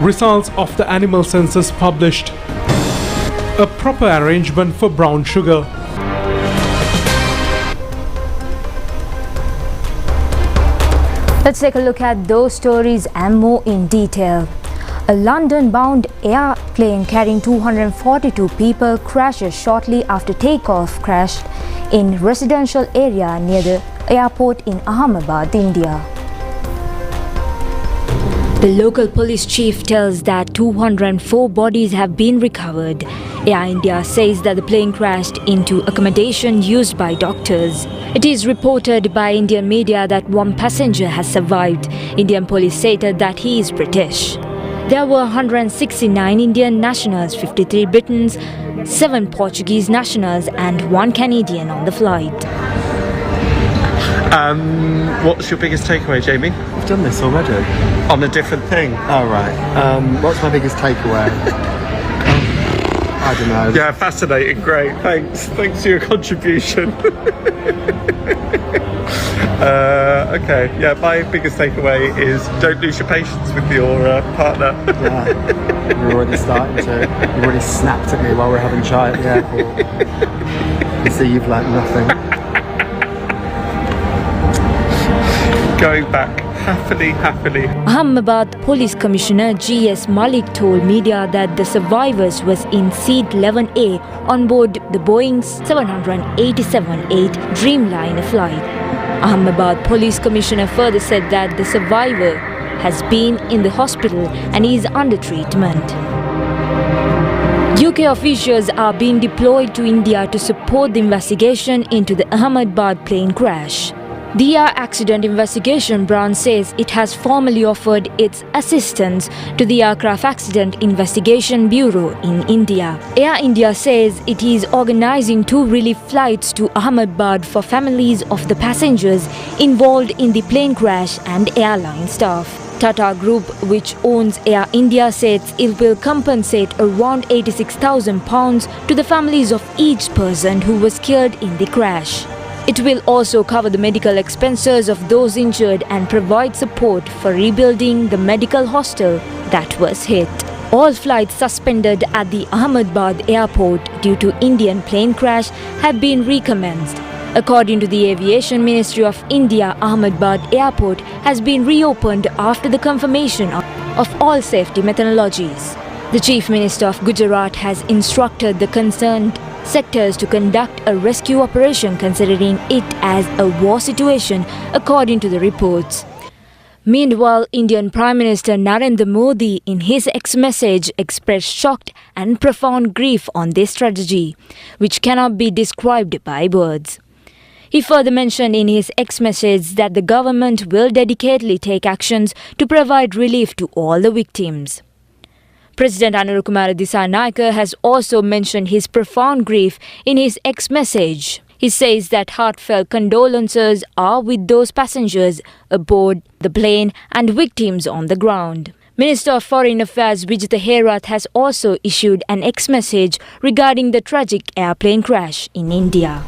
Results of the animal census published. A proper arrangement for brown sugar. Let's take a look at those stories and more in detail. A London-bound airplane carrying 242 people crashes shortly after takeoff crashed in residential area near the airport in Ahmedabad, India. The local police chief tells that 204 bodies have been recovered. Air India says that the plane crashed into accommodation used by doctors. It is reported by Indian media that one passenger has survived. Indian police stated that he is British. There were 169 Indian nationals, 53 Britons, 7 Portuguese nationals and 1 Canadian on the flight. What's your biggest takeaway, Jamie? We've done this already. On a different thing? Oh, right. What's my biggest takeaway? I don't know. Yeah, fascinating. Great. Thanks for your contribution. Okay. Yeah, my biggest takeaway is don't lose your patience with your partner. Yeah. You're already starting to. You already snapped at me while we're having chai at the airport. You see, you've learnt nothing. Going back happily. Ahmedabad Police Commissioner G.S. Malik told media that the survivors was in seat 11A on board the Boeing 787-8 Dreamliner flight. Ahmedabad Police Commissioner further said that the survivor has been in the hospital and is under treatment. UK officials are being deployed to India to support the investigation into the Ahmedabad plane crash. The Air Accident Investigation Branch says it has formally offered its assistance to the Aircraft Accident Investigation Bureau in India. Air India says it is organizing 2 relief flights to Ahmedabad for families of the passengers involved in the plane crash and airline staff. Tata Group, which owns Air India, says it will compensate around £86,000 to the families of each person who was killed in the crash. It will also cover the medical expenses of those injured and provide support for rebuilding the medical hostel that was hit. All flights suspended at the Ahmedabad airport due to Indian plane crash have been recommenced. According to the Aviation Ministry of India, Ahmedabad airport has been reopened after the confirmation of all safety methodologies. The Chief Minister of Gujarat has instructed the concerned sectors to conduct a rescue operation considering it as a war situation, according to the reports. Meanwhile, Indian Prime Minister Narendra Modi in his X message expressed shocked and profound grief on this tragedy, which cannot be described by words. He further mentioned in his X message that the government will dedicatedly take actions to provide relief to all the victims. President Anurukumara Dissanayake has also mentioned his profound grief in his X message. He says that heartfelt condolences are with those passengers aboard the plane and victims on the ground. Minister of Foreign Affairs Vijay Herath has also issued an X message regarding the tragic airplane crash in India.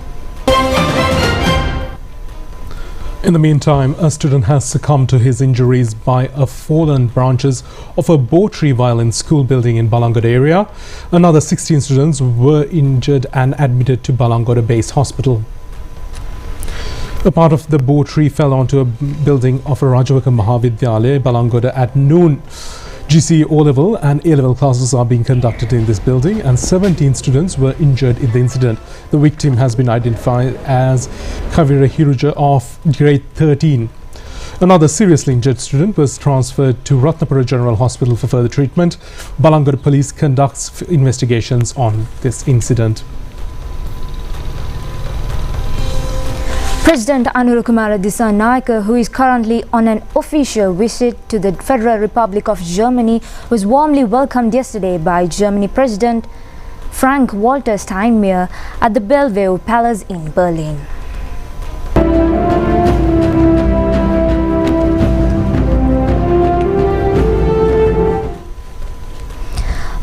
In the meantime, a student has succumbed to his injuries by a fallen branches of a boat tree while in school building in Balangod area. Another 16 students were injured and admitted to Balangod Base Hospital. A part of the boat tree fell onto a building of a Rajavaka Mahavidyalaya, Balangod at noon. GCE O-level and A-level classes are being conducted in this building and 17 students were injured in the incident. The victim has been identified as Kavira Hiruja of grade 13. Another seriously injured student was transferred to Ratnapura General Hospital for further treatment. Balangod Police conducts investigations on this incident. President Anurukumara Dissanayake, who is currently on an official visit to the Federal Republic of Germany, was warmly welcomed yesterday by Germany President Frank-Walter Steinmeier at the Bellevue Palace in Berlin.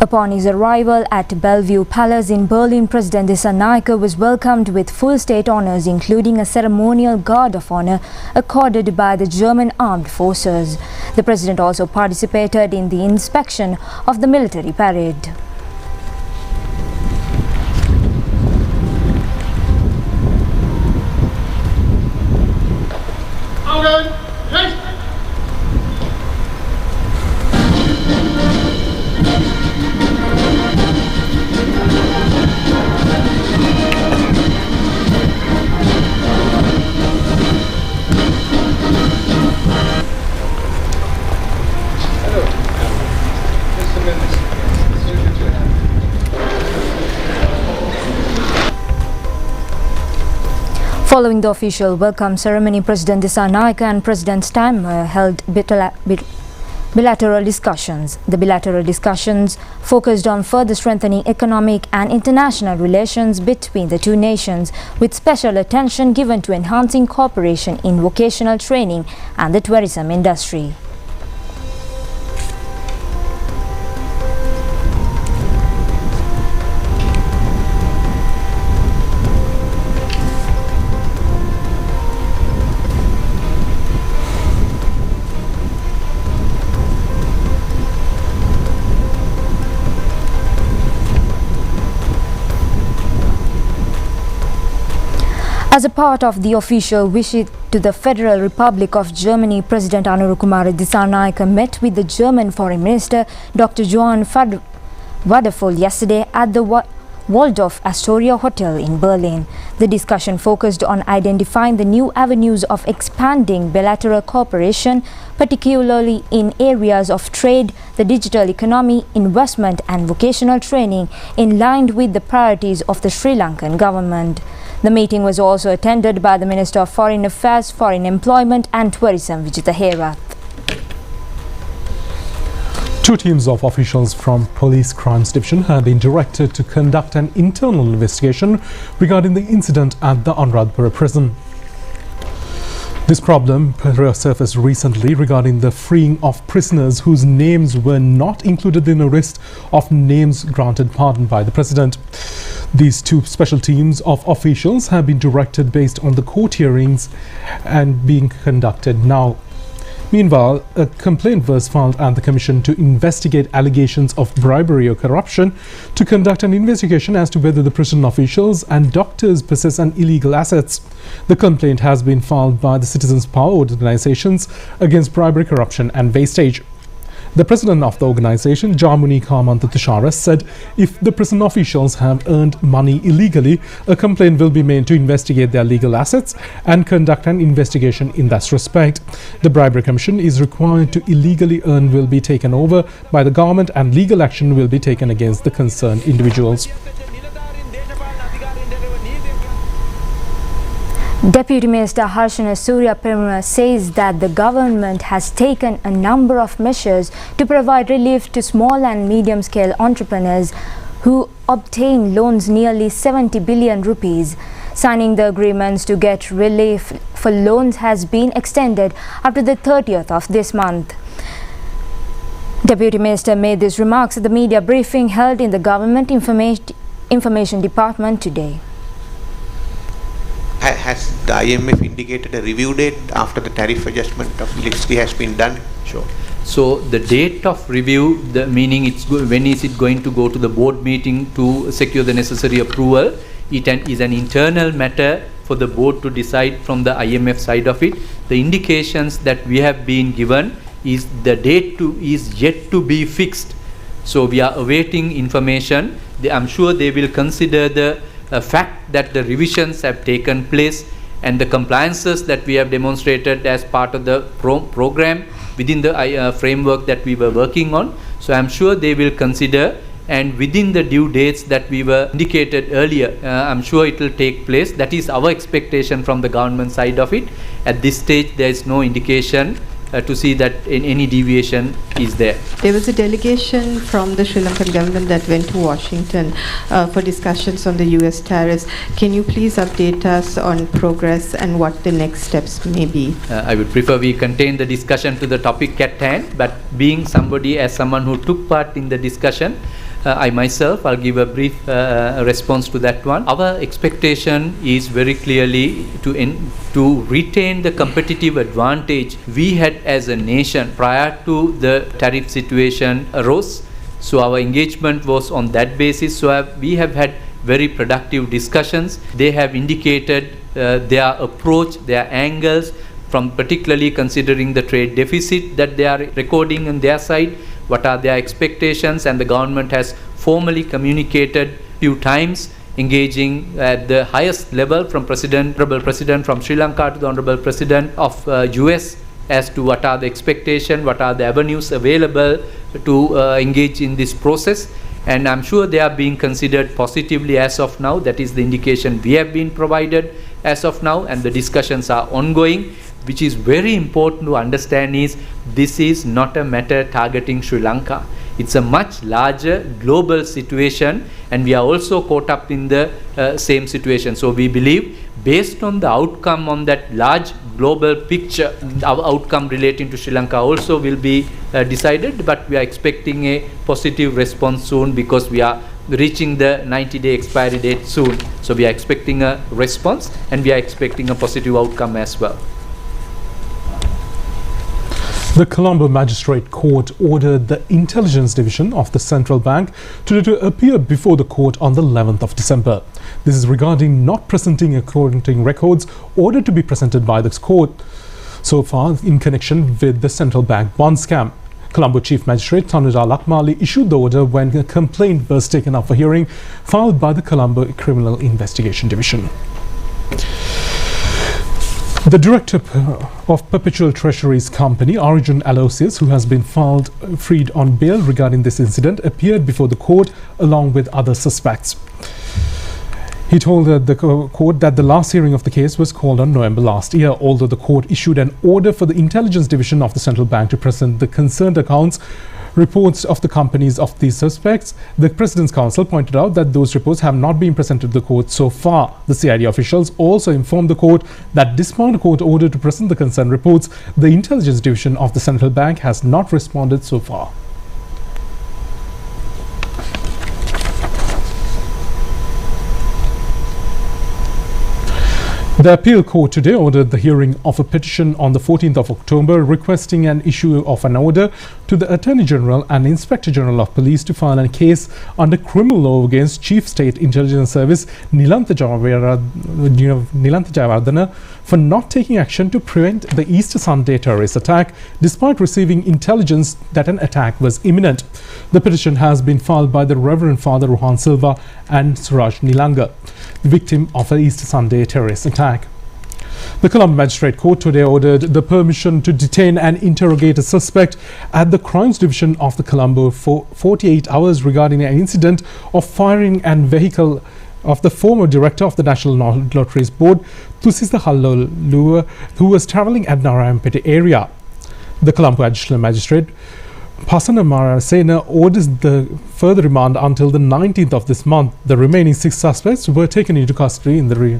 Upon his arrival at Bellevue Palace in Berlin, President Dissanayake was welcomed with full state honours, including a ceremonial guard of honour accorded by the German armed forces. The president also participated in the inspection of the military parade. Following the official welcome ceremony, President Dissanayake and President Steinmeier held bilateral discussions. The bilateral discussions focused on further strengthening economic and international relations between the two nations, with special attention given to enhancing cooperation in vocational training and the tourism industry. As a part of the official visit to the Federal Republic of Germany, President Anurukumara Dissanayake met with the German Foreign Minister Dr. Johann Waderful yesterday at the Waldorf Astoria Hotel in Berlin. The discussion focused on identifying the new avenues of expanding bilateral cooperation, particularly in areas of trade, the digital economy, investment and vocational training, in line with the priorities of the Sri Lankan government. The meeting was also attended by the Minister of Foreign Affairs, Foreign Employment and Tourism, Vijitha Herath. Two teams of officials from Police Crimes Division have been directed to conduct an internal investigation regarding the incident at the Anuradhapura prison. This problem surfaced recently regarding the freeing of prisoners whose names were not included in a list of names granted pardon by the President. These two special teams of officials have been directed based on the court hearings and being conducted now. Meanwhile, a complaint was filed at the Commission to investigate allegations of bribery or corruption, to conduct an investigation as to whether the prison officials and doctors possess an illegal assets. The complaint has been filed by the Citizens' Power organizations against bribery, corruption and wastage. The president of the organization, Jamuni Kamanta Tushara, said if the prison officials have earned money illegally, a complaint will be made to investigate their legal assets and conduct an investigation in that respect. The Bribery Commission is required to illegally earn will be taken over by the government and legal action will be taken against the concerned individuals. Deputy Minister Harshana Suryaperamula says that the government has taken a number of measures to provide relief to small and medium-scale entrepreneurs who obtain loans nearly 70 billion rupees. Signing the agreements to get relief for loans has been extended up to the 30th of this month. Deputy Minister made these remarks at the media briefing held in the Government Information Department today. Has the IMF indicated a review date after the tariff adjustment of electricity has been done? Sure. So the date of review, the meaning when is it going to go to the board meeting to secure the necessary approval? It is an internal matter for the board to decide from the IMF side of it. The indications that we have been given is the date is yet to be fixed. So we are awaiting information. I'm sure they will consider the fact that the revisions have taken place and the compliances that we have demonstrated as part of the program within the framework that we were working on. So I'm sure they will consider, and within the due dates that we were indicated earlier, I'm sure it will take place. That is our expectation from the government side of it. At this stage, there is no indication to see that any deviation is there. There was a delegation from the Sri Lankan government that went to Washington for discussions on the US tariffs. Can you please update us on progress and what the next steps may be? I would prefer we contain the discussion to the topic at hand, but being someone who took part in the discussion, I myself, I'll give a brief response to that one. Our expectation is very clearly to retain the competitive advantage we had as a nation prior to the tariff situation arose. So our engagement was on that basis. So we have had very productive discussions. They have indicated their approach, their angles, from particularly considering the trade deficit that they are recording on their side, what are their expectations, and the government has formally communicated few times, engaging at the highest level from Honorable President from Sri Lanka to the Honorable President of US as to what are the expectations, what are the avenues available to engage in this process. And I'm sure they are being considered positively as of now. That is the indication we have been provided as of now, and the discussions are ongoing. Which is very important to understand is this is not a matter targeting Sri Lanka. It's a much larger global situation, and we are also caught up in the same situation. So we believe, based on the outcome on that large global picture, our outcome relating to Sri Lanka also will be decided, but we are expecting a positive response soon because we are reaching the 90-day expiry date soon. So we are expecting a response, and we are expecting a positive outcome as well. The Colombo Magistrate Court ordered the Intelligence Division of the Central Bank to appear before the court on the 11th of December. This is regarding not presenting accounting records ordered to be presented by the court so far in connection with the Central Bank bond scam. Colombo Chief Magistrate Tanuja Lakmali issued the order when a complaint was taken up for hearing filed by the Colombo Criminal Investigation Division. The director of Perpetual Treasuries Company, Arjun Aloysius, who has been freed on bail regarding this incident, appeared before the court along with other suspects. He told the court that the last hearing of the case was called on November last year, although the court issued an order for the Intelligence Division of the Central Bank to present the concerned accounts reports of the companies of these suspects. The President's Counsel pointed out that those reports have not been presented to the court so far. The CID officials also informed the court that despite the court order to present the concerned reports, the Intelligence Division of the Central Bank has not responded so far. The appeal court today ordered the hearing of a petition on the 14th of October requesting an issue of an order to the Attorney General and Inspector General of Police to file a case under criminal law against Chief State Intelligence Service Nilantha Jayawardena for not taking action to prevent the Easter Sunday terrorist attack despite receiving intelligence that an attack was imminent. The petition has been filed by the Reverend Father Rohan Silva and Suraj Nilanga, the victim of an Easter Sunday terrorist attack. The Colombo Magistrate Court today ordered the permission to detain and interrogate a suspect at the Crimes Division of the Colombo for 48 hours regarding an incident of firing and vehicle of the former director of the National Lotteries Board, Tusisa Hallolua, who was travelling at Narayanpete area. The Colombo Additional Magistrate Pasana Marasena orders the further remand until the 19th of this month. The remaining 6 suspects were taken into custody in the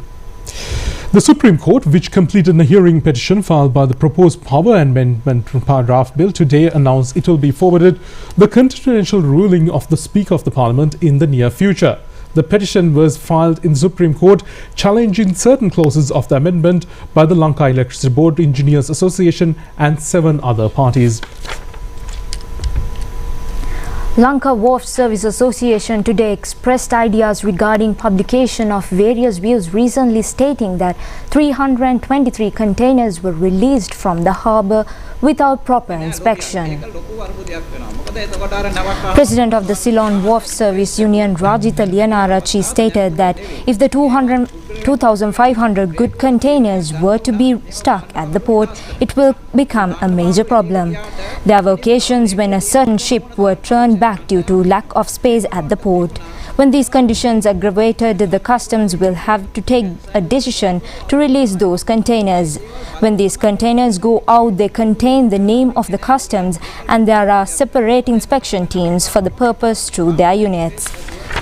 The Supreme Court, which completed a hearing petition filed by the proposed Power Amendment Draft Bill today, announced it will be forwarded the confidential ruling of the Speaker of the Parliament in the near future. The petition was filed in the Supreme Court challenging certain clauses of the amendment by the Lanka Electricity Board Engineers Association and 7 other parties. Lanka Wharf Service Association today expressed ideas regarding publication of various views, recently stating that 323 containers were released from the harbour without proper inspection. President of the Ceylon Wharf Service Union, Rajita Lianarachi, stated that if the 2,500 good containers were to be stuck at the port, it will become a major problem. There were occasions when a certain ship were turned back due to lack of space at the port. When these conditions aggravated, the customs will have to take a decision to release those containers. When these containers go out, they contain the name of the customs, and there are separate inspection teams for the purpose through their units.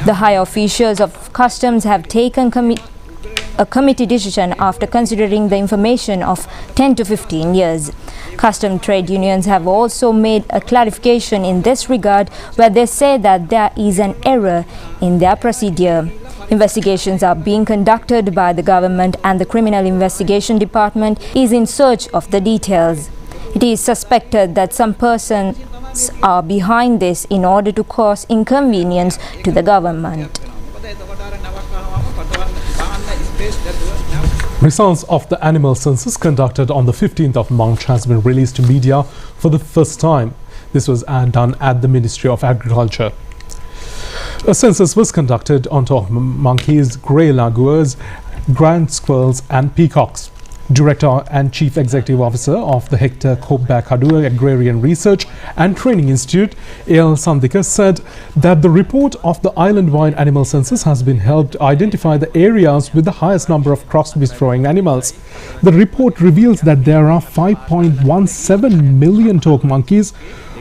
The high officials of customs have taken a committee decision after considering the information of 10 to 15 years. Custom trade unions have also made a clarification in this regard, where they say that there is an error in their procedure. Investigations are being conducted by the government, and the Criminal Investigation Department is in search of the details. It is suspected that some persons are behind this in order to cause inconvenience to the government. Results of the animal census conducted on the 15th of March has been released to media for the first time. This was done at the Ministry of Agriculture. A census was conducted on top of monkeys, grey laguars, grand squirrels and peacocks. Director and Chief Executive Officer of the Hector Kobak Agrarian Research and Training Institute, A.L. Sandika, said that the report of the island-wide animal census has been helped identify the areas with the highest number of cross-destroying animals. The report reveals that there are 5.17 million toque monkeys,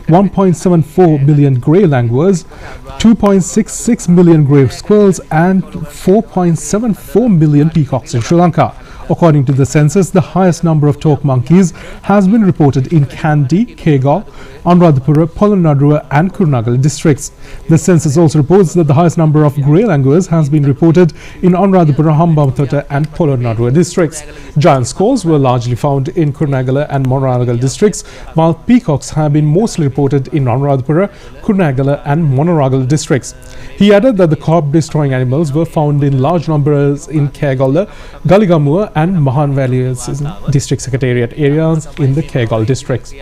1.74 million grey languars, 2.66 million grey squirrels and 4.74 million peacocks in Sri Lanka. According to the census, the highest number of toque monkeys has been reported in Kandy, Kegal, Anuradhapura, Polonnaruwa and Kurunegala districts. The census also reports that the highest number of grey languars has been reported in Anuradhapura, Hambantota and Polonnaruwa districts. Giant squirrels were largely found in Kurunegala and Mononagalle districts, while peacocks have been mostly reported in Anuradhapura, Kurunegala and Mononagalle districts. He added that the crop-destroying animals were found in large numbers in Kegal, Galigamua and Mahan Valley district secretariat areas in the Kegal districts.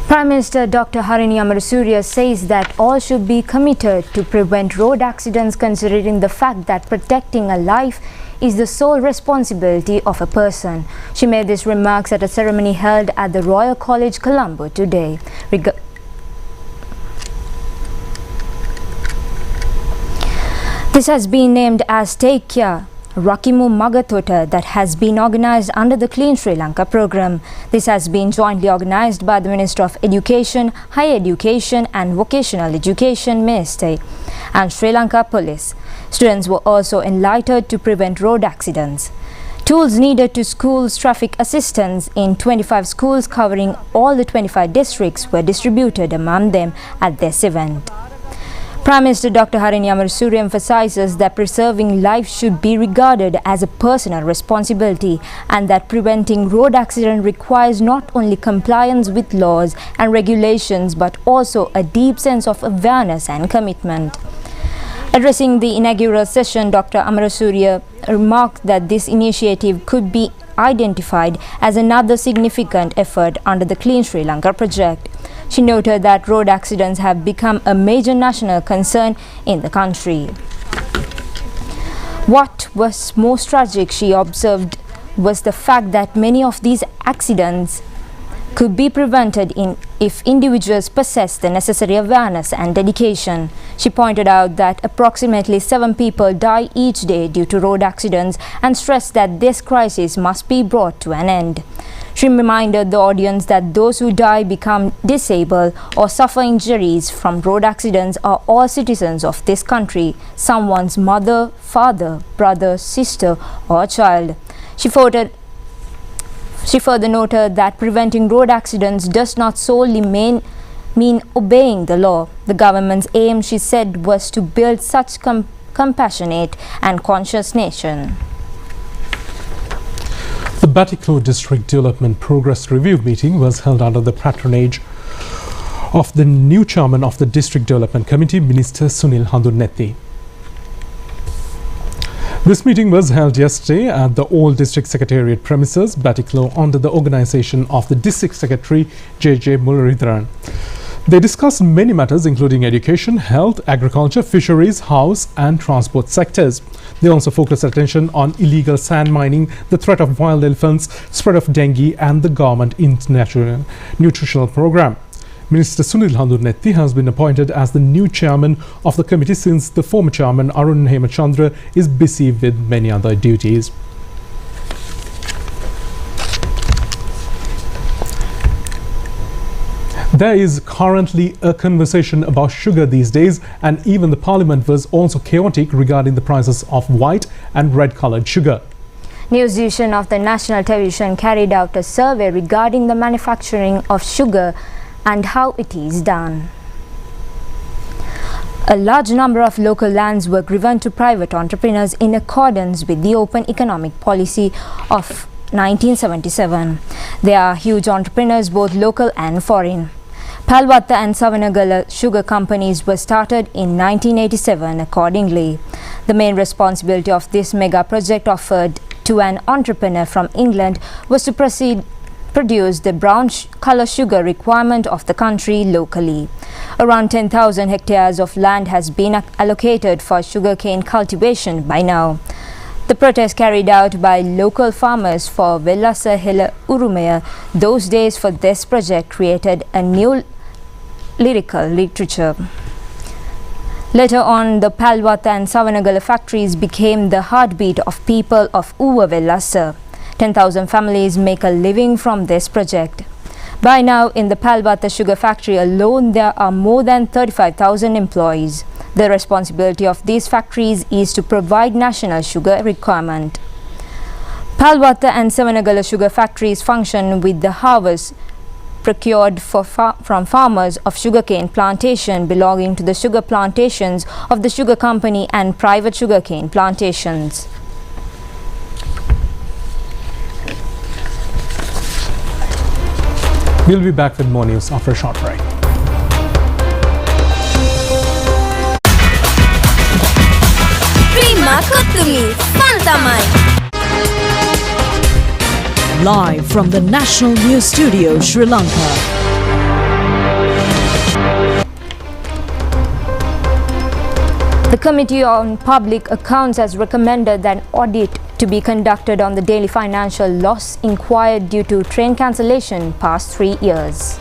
Prime Minister Dr. Harini Amarasuriya says that all should be committed to prevent road accidents, considering the fact that protecting a life is the sole responsibility of a person. She made these remarks at a ceremony held at the Royal College, Colombo today. This has been named as Take Care Rakimu Magatota, that has been organized under the Clean Sri Lanka program. This has been jointly organized by the Minister of Education, Higher Education and Vocational Education Ministry and Sri Lanka Police. Students were also enlightened to prevent road accidents. Tools needed to schools traffic assistance in 25 schools covering all the 25 districts were distributed among them at this event. Prime Minister Dr. Harini Amarasuriya emphasizes that preserving life should be regarded as a personal responsibility, and that preventing road accident requires not only compliance with laws and regulations but also a deep sense of awareness and commitment. Addressing the inaugural session, Dr. Amarasuriya remarked that this initiative could be identified as another significant effort under the Clean Sri Lanka project. She noted that road accidents have become a major national concern in the country. What was most tragic, she observed, was the fact that many of these accidents could be prevented if individuals possess the necessary awareness and dedication. She pointed out that approximately 7 people die each day due to road accidents and stressed that this crisis must be brought to an end. She reminded the audience that those who die, become disabled or suffer injuries from road accidents are all citizens of this country, someone's mother, father, brother, sister or child. She further noted that preventing road accidents does not solely mean obeying the law. The government's aim, she said, was to build such compassionate and conscious nation. The Batticaloa District Development Progress Review meeting was held under the patronage of the new chairman of the District Development Committee, Minister Sunil Handurnethi. This meeting was held yesterday at the old District Secretariat premises, Batticaloa, under the organisation of the District Secretary J.J. Mularidharan. They discussed many matters including education, health, agriculture, fisheries, house and transport sectors. They also focused attention on illegal sand mining, the threat of wild elephants, spread of dengue and the government nutritional program. Minister Sunil Handurnethi has been appointed as the new chairman of the committee since the former chairman Arun Hemachandra is busy with many other duties. There is currently a conversation about sugar these days, and even the parliament was also chaotic regarding the prices of white and red coloured sugar. News edition of the National Television carried out a survey regarding the manufacturing of sugar and how it is done. A large number of local lands were given to private entrepreneurs in accordance with the Open Economic Policy of 1977. They are huge entrepreneurs, both local and foreign. Palwata and Savanagala sugar companies were started in 1987 accordingly. The main responsibility of this mega project offered to an entrepreneur from England was to produce the brown color sugar requirement of the country locally. Around 10,000 hectares of land has been allocated for sugarcane cultivation by now. The protest carried out by local farmers for Vellasa Hela Urumaya those days for this project created a new lyrical literature. Later on, the Palwata and Savanagala factories became the heartbeat of people of Uva Vellasa. 10,000 families make a living from this project. By now, in the Palwata sugar factory alone, there are more than 35,000 employees. The responsibility of these factories is to provide national sugar requirement. Palwata and Savanagala sugar factories function with the harvest procured from farmers of sugarcane plantation belonging to the sugar plantations of the sugar company and private sugarcane plantations. We'll be back with more news after a short break. Live from the National News Studio, Sri Lanka. The Committee on Public Accounts has recommended that an audit to be conducted on the daily financial loss inquired due to train cancellation past 3 years.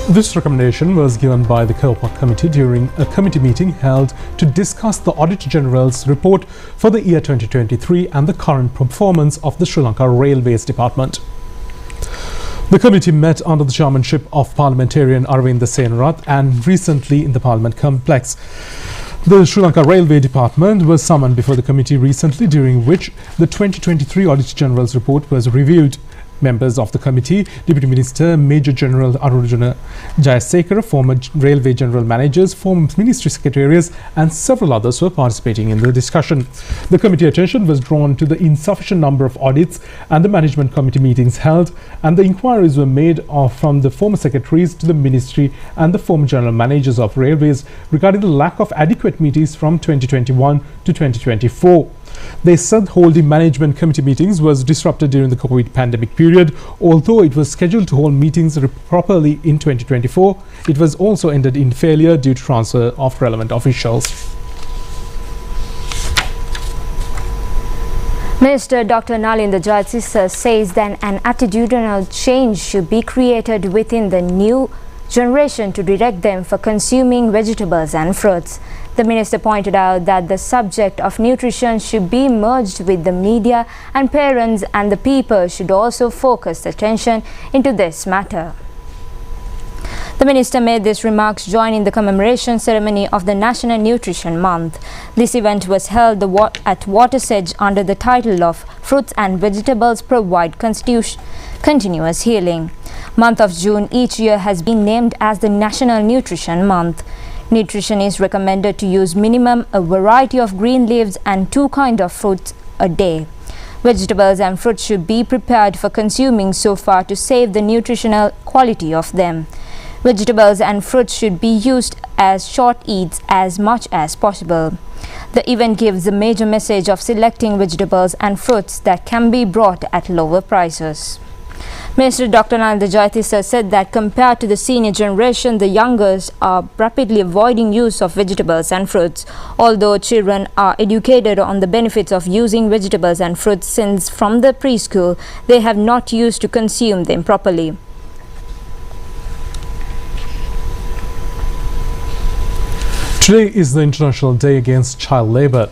This recommendation was given by the Cohort Committee during a committee meeting held to discuss the Auditor General's report for the year 2023 and the current performance of the Sri Lanka Railways Department. The committee met under the chairmanship of Parliamentarian Aravinda Senarath and recently in the Parliament complex. The Sri Lanka Railway Department was summoned before the committee recently, during which the 2023 Auditor General's report was reviewed. Members of the committee, Deputy Minister Major General Arujuna Jayasekara, former Railway General Managers, former Ministry Secretaries and several others were participating in the discussion. The committee attention was drawn to the insufficient number of audits and the management committee meetings held, and the inquiries were made from the former secretaries to the ministry and the former general managers of railways regarding the lack of adequate meetings from 2021 to 2024. They said holding management committee meetings was disrupted during the COVID pandemic period. Although it was scheduled to hold meetings properly in 2024, it was also ended in failure due to transfer of relevant officials. Minister Dr. Nalinda Jayatissa says that an attitudinal change should be created within the new generation to direct them for consuming vegetables and fruits. The minister pointed out that the subject of nutrition should be merged with the media, and parents and the people should also focus attention into this matter. The minister made these remarks joining the commemoration ceremony of the National Nutrition Month. This event was held at Watersedge under the title of Fruits and Vegetables Provide Continuous Healing. Month of June each year has been named as the National Nutrition Month. Nutrition is recommended to use minimum a variety of green leaves and 2 kinds of fruits a day. Vegetables and fruits should be prepared for consuming so far to save the nutritional quality of them. Vegetables and fruits should be used as short eats as much as possible. The event gives the major message of selecting vegetables and fruits that can be bought at lower prices. Minister Dr. Nalinda Jayatissa said that compared to the senior generation, the youngers are rapidly avoiding use of vegetables and fruits. Although children are educated on the benefits of using vegetables and fruits since from the preschool, they have not used to consume them properly. Today is the International Day Against Child Labour.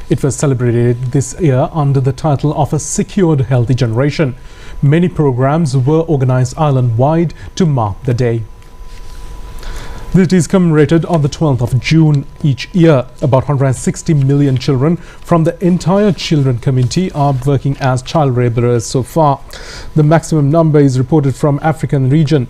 It was celebrated this year under the title of A Secured Healthy Generation. Many programs were organized island-wide to mark the day. It is commemorated on the 12th of June each year. About 160 million children from the entire children community are working as child laborers so far. The maximum number is reported from African region.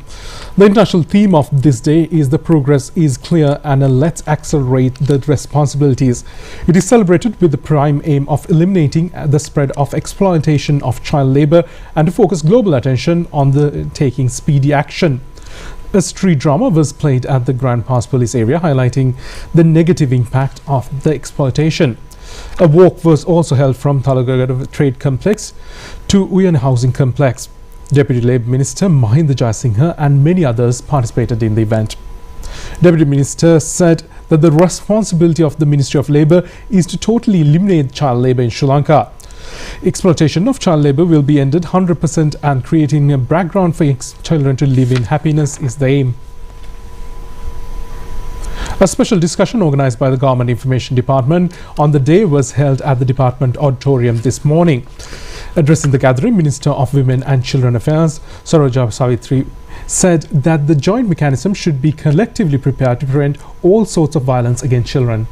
The international theme of this day is "The progress is clear and let's accelerate the responsibilities." It is celebrated with the prime aim of eliminating the spread of exploitation of child labor and to focus global attention on the taking speedy action. A street drama was played at the Grand Pass Police area, highlighting the negative impact of the exploitation. A walk was also held from Talagagad Trade Complex to Uyan Housing Complex. Deputy Labour Minister Mahinda Jayasinghe and many others participated in the event. Deputy Minister said that the responsibility of the Ministry of Labour is to totally eliminate child labour in Sri Lanka. Exploitation of child labour will be ended 100% and creating a background for children to live in happiness is the aim. A special discussion organised by the Government Information Department on the day was held at the Department Auditorium this morning. Addressing the gathering, Minister of Women and Children Affairs, Saroja Savitri, said that the joint mechanism should be collectively prepared to prevent all sorts of violence against children.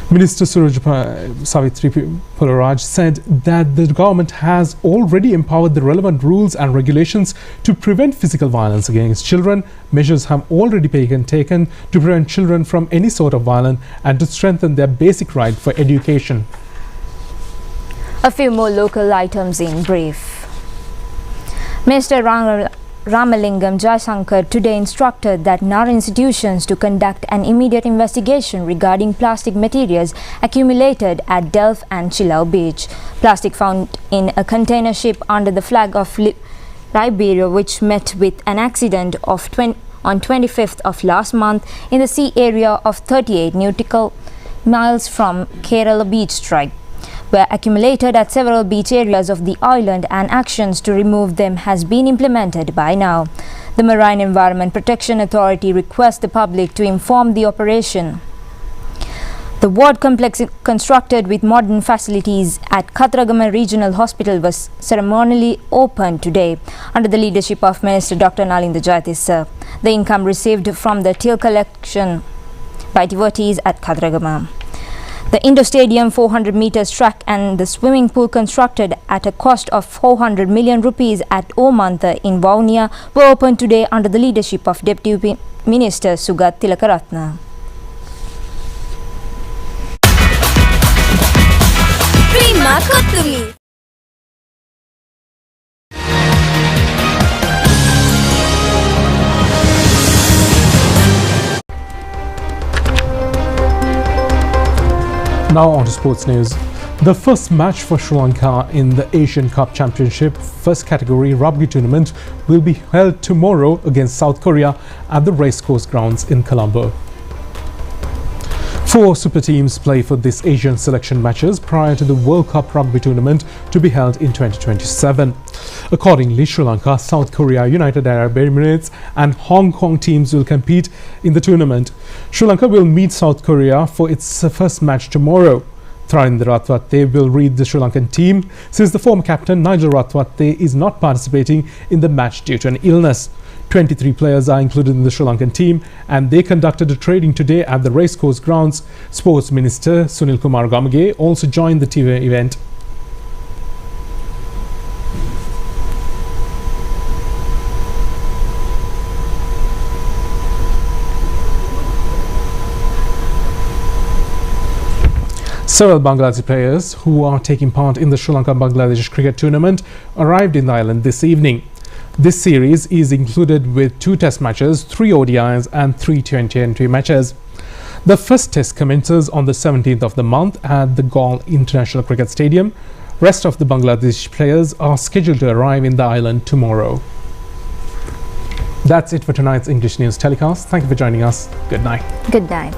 Minister Suroja Savitri Pularaj said that the government has already empowered the relevant rules and regulations to prevent physical violence against children. Measures have already been taken to prevent children from any sort of violence and to strengthen their basic right for education. A few more local items in brief. Mr. Ramalingam Jaishankar today instructed that Nara institutions to conduct an immediate investigation regarding plastic materials accumulated at Delft and Chilau Beach. Plastic found in a container ship under the flag of Liberia, which met with an accident on 25th of last month in the sea area of 38 nautical miles from Kerala Beach strike, were accumulated at several beach areas of the island, and actions to remove them has been implemented by now. The Marine Environment Protection Authority requests the public to inform the operation. The ward complex constructed with modern facilities at Kathragama Regional Hospital was ceremonially opened today under the leadership of Minister Dr. Nalinda Jayatissa. The income received from the till collection by devotees at Kathragama. The indoor stadium, 400 meters track and the swimming pool constructed at a cost of 400 million rupees at Omantha in Vaunia were opened today under the leadership of Deputy Minister Sugat Tilakaratna. Prima Kottumi. Now on to sports news. The first match for Sri Lanka in the Asian Cup Championship first category rugby tournament will be held tomorrow against South Korea at the racecourse grounds in Colombo. 4 super teams play for this Asian selection matches prior to the World Cup Rugby Tournament to be held in 2027. Accordingly, Sri Lanka, South Korea, United Arab Emirates and Hong Kong teams will compete in the tournament. Sri Lanka will meet South Korea for its first match tomorrow. Tharindra Ratwatte will lead the Sri Lankan team since the former captain Nigel Ratwatte is not participating in the match due to an illness. 23 players are included in the Sri Lankan team and they conducted a training today at the racecourse grounds. Sports Minister Sunil Kumar Gamage also joined the team event. Several Bangladeshi players who are taking part in the Sri Lanka-Bangladesh cricket tournament arrived in the island this evening. This series is included with 2 test matches, 3 ODIs and 3 T20 matches. The first test commences on the 17th of the month at the Galle International Cricket Stadium. Rest of the Bangladeshi players are scheduled to arrive in the island tomorrow. That's it for tonight's English News telecast. Thank you for joining us. Good night. Good night.